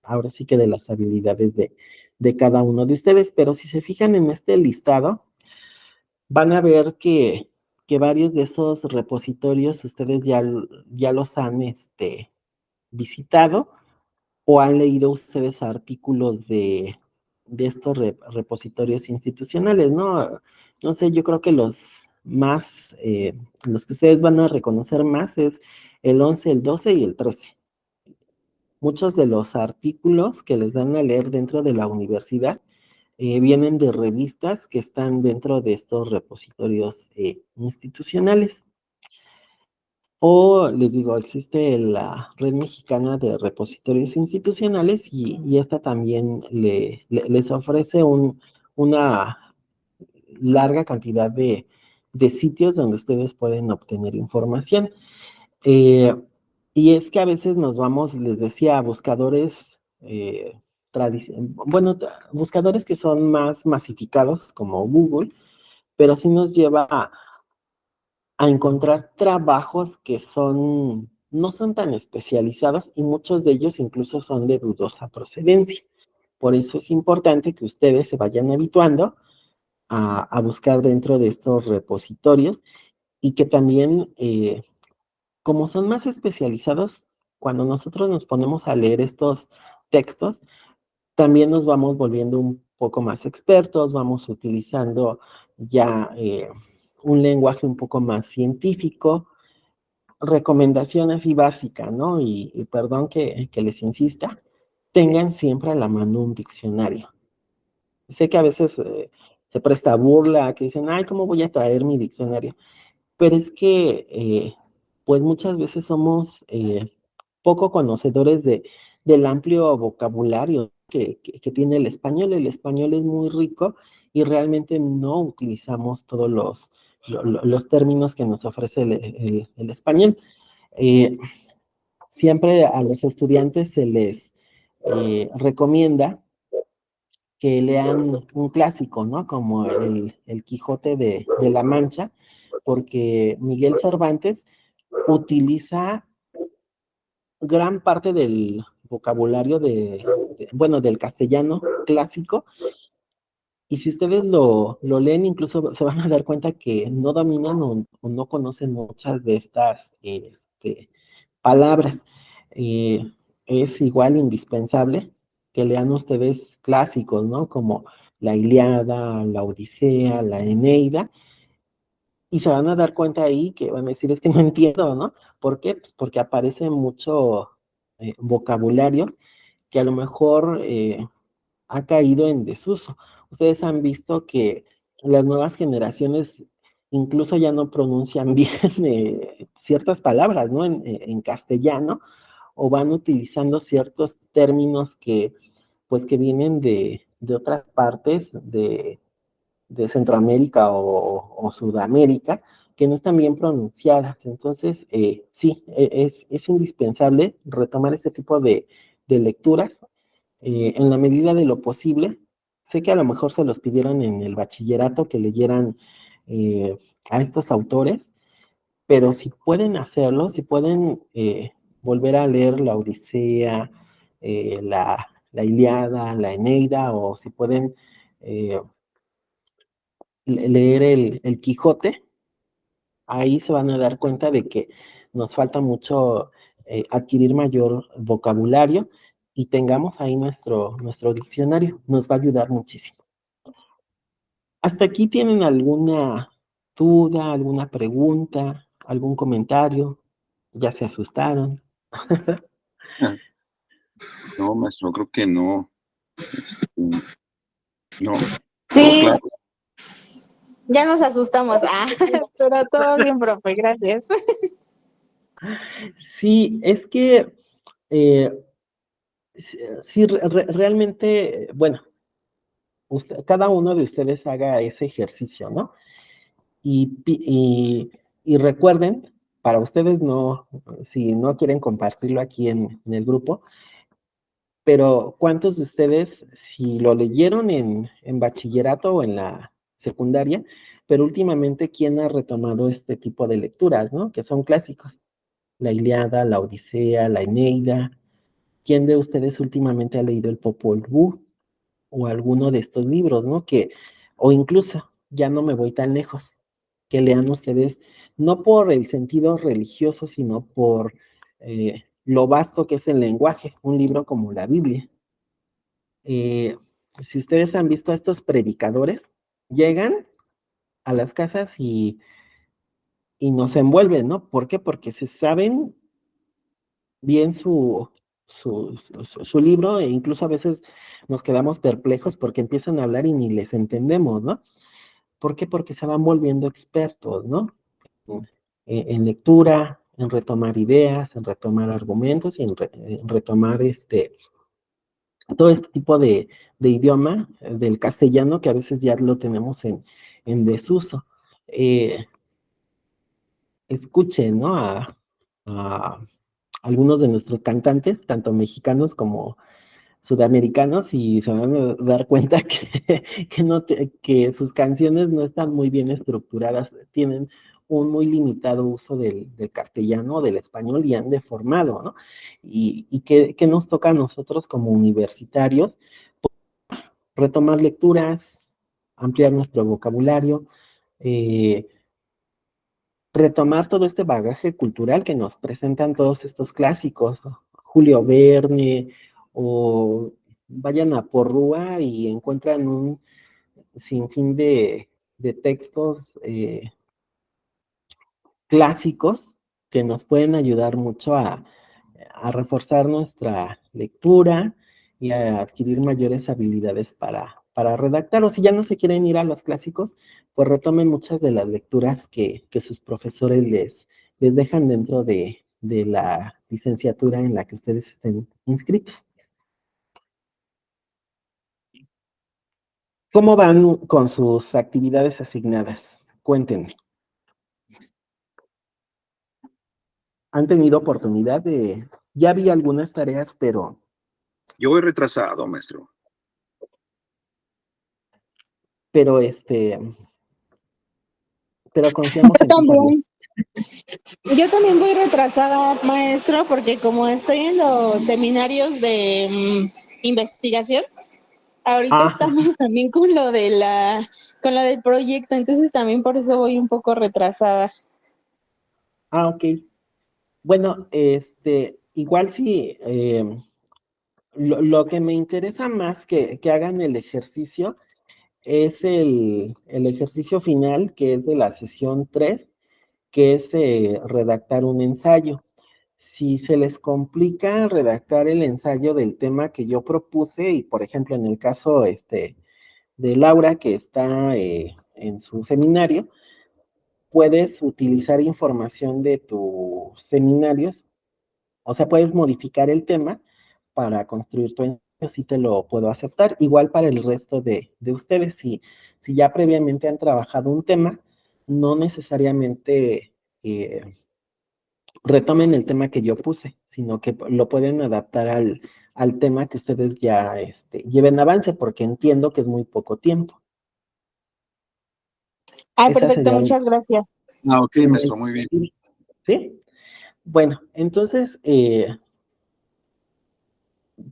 ahora sí que de las habilidades de cada uno de ustedes, pero si se fijan en este listado, van a ver que varios de esos repositorios ustedes ya los han visitado o han leído ustedes artículos de estos repositorios institucionales, ¿no? No sé, yo creo que los que ustedes van a reconocer más es el 11, el 12 y el 13. Muchos de los artículos que les dan a leer dentro de la universidad vienen de revistas que están dentro de estos repositorios institucionales. O les digo, existe la Red Mexicana de Repositorios Institucionales y esta también les ofrece una larga cantidad de sitios donde ustedes pueden obtener información. Eh, y es que a veces nos vamos, les decía, a buscadores bueno, buscadores que son más masificados como Google, pero sí nos lleva a encontrar trabajos que no son tan especializados y muchos de ellos incluso son de dudosa procedencia. Por eso es importante que ustedes se vayan habituando a buscar dentro de estos repositorios y que también, como son más especializados, cuando nosotros nos ponemos a leer estos textos, también nos vamos volviendo un poco más expertos, vamos utilizando ya un lenguaje un poco más científico, recomendación así básica, ¿no? Y perdón que les insista, tengan siempre a la mano un diccionario. Sé que a veces se presta burla, que dicen, ay, ¿cómo voy a traer mi diccionario? Pero es que, pues muchas veces somos poco conocedores del amplio vocabulario que tiene el español. El español es muy rico y realmente no utilizamos todos los términos que nos ofrece el español. Eh, Siempre a los estudiantes se les recomienda que lean un clásico, ¿no? Como el Quijote de la Mancha, porque Miguel Cervantes utiliza gran parte del vocabulario bueno, del castellano clásico, y si ustedes lo leen, incluso se van a dar cuenta que no dominan o no conocen muchas de estas palabras. Eh, es igual indispensable que lean ustedes clásicos, ¿no? Como la Ilíada, la Odisea, la Eneida, y se van a dar cuenta ahí que van a decir, es que no entiendo, ¿no? ¿Por qué? Pues porque aparece mucho vocabulario que a lo mejor ha caído en desuso. Ustedes han visto que las nuevas generaciones incluso ya no pronuncian bien ciertas palabras, ¿no? En castellano, o van utilizando ciertos términos pues, que vienen de otras partes de Centroamérica o Sudamérica, que no están bien pronunciadas. Entonces, sí, es indispensable retomar este tipo de lecturas en la medida de lo posible. Sé que a lo mejor se los pidieron en el bachillerato que leyeran a estos autores, pero si pueden hacerlo, si pueden volver a leer la Odisea, la Ilíada, la Eneida, o si pueden leer el Quijote, ahí se van a dar cuenta de que nos falta mucho adquirir mayor vocabulario y tengamos ahí nuestro diccionario, nos va a ayudar muchísimo. ¿Hasta aquí tienen alguna duda, alguna pregunta, algún comentario? ¿Ya se asustaron? Ah, no, maestro, creo que no. No, todo Sí, claro. ya nos asustamos. Ah, pero todo bien, profe, gracias. Sí, es que sí, realmente, bueno, cada uno de ustedes haga ese ejercicio, ¿no? Y recuerden, para ustedes no, si no quieren compartirlo aquí en el grupo, pero ¿cuántos de ustedes, si lo leyeron en bachillerato o en la secundaria, pero últimamente, quién ha retomado este tipo de lecturas, ¿no? Que son clásicos. La Ilíada, la Odisea, la Eneida. ¿Quién de ustedes últimamente ha leído el Popol Vuh o alguno de estos libros, ¿no? O incluso, ya no me voy tan lejos, que lean ustedes, no por el sentido religioso, sino por lo vasto que es el lenguaje, un libro como la Biblia. Eh, si ustedes han visto a estos predicadores, llegan a las casas y nos envuelven, ¿no? ¿Por qué? Porque se saben bien su libro e incluso a veces nos quedamos perplejos porque empiezan a hablar y ni les entendemos, ¿no? ¿Por qué? Porque se van volviendo expertos, ¿no? En lectura, en retomar ideas, en retomar argumentos y en retomar todo este tipo de idioma del castellano que a veces ya lo tenemos en desuso. Eh, Escuchen, ¿no? A algunos de nuestros cantantes, tanto mexicanos como sudamericanos y se van a dar cuenta que sus canciones no están muy bien estructuradas, tienen un muy limitado uso del castellano o del español y han deformado, ¿no? Y que nos toca a nosotros como universitarios retomar lecturas, ampliar nuestro vocabulario, eh, retomar todo este bagaje cultural que nos presentan todos estos clásicos, ¿no? Julio Verne, o vayan a Porrúa y encuentran un sinfín de textos clásicos que nos pueden ayudar mucho a reforzar nuestra lectura y a adquirir mayores habilidades para redactar. O si ya no se quieren ir a los clásicos, pues retomen muchas de las lecturas que sus profesores les dejan dentro de la licenciatura en la que ustedes estén inscritos. ¿Cómo van con sus actividades asignadas? Cuéntenme. ¿Han tenido oportunidad de...? Ya vi algunas tareas, pero Yo voy retrasado, maestro. pero confiamos en ti también. Yo también voy retrasada, maestro, porque como estoy en los seminarios de investigación, ahorita estamos también con lo con lo del proyecto, entonces también por eso voy un poco retrasada. Ok. Bueno, igual sí, lo que me interesa más que hagan el ejercicio es el ejercicio final, que es de la sesión 3, que es redactar un ensayo. Si se les complica redactar el ensayo del tema que yo propuse, y por ejemplo en el caso de Laura, que está en su seminario, puedes utilizar información de tus seminarios, o sea, puedes modificar el tema para construir tu ensayo, sí te lo puedo aceptar. Igual para el resto de ustedes, si ya previamente han trabajado un tema, no necesariamente retomen el tema que yo puse, sino que lo pueden adaptar al tema que ustedes ya lleven avance, porque entiendo que es muy poco tiempo. Ah, Esa perfecto, sería muchas gracias. Ah, ok, maestro, muy bien. ¿Sí? Bueno, entonces,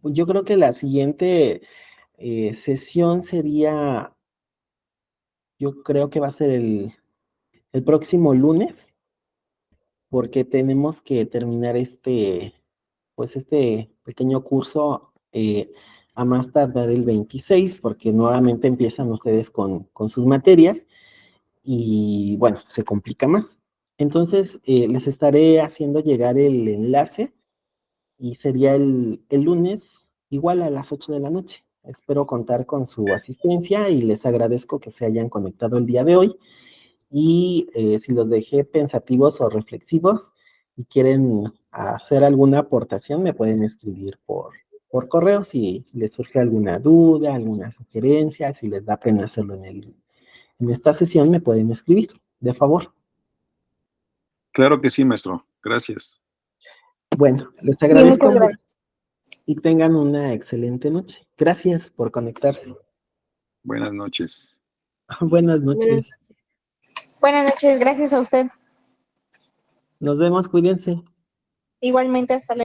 yo creo que la siguiente sesión sería, yo creo que va a ser el próximo lunes, porque tenemos que terminar pues este pequeño curso a más tardar el 26, porque nuevamente empiezan ustedes con sus materias y bueno, se complica más. Entonces, les estaré haciendo llegar el enlace y sería el lunes igual a las 8 de la noche. Espero contar con su asistencia y les agradezco que se hayan conectado el día de hoy. Y si los dejé pensativos o reflexivos y quieren hacer alguna aportación, me pueden escribir por correo si les surge alguna duda, alguna sugerencia, si les da pena hacerlo en esta sesión, me pueden escribir, de favor. Claro que sí, maestro. Gracias. Bueno, les Sí, agradezco muchas mucho gracias. y tengan una excelente noche. Gracias por conectarse. Buenas noches. Buenas noches. Buenas noches, gracias a usted. Nos vemos, cuídense. Igualmente, hasta luego.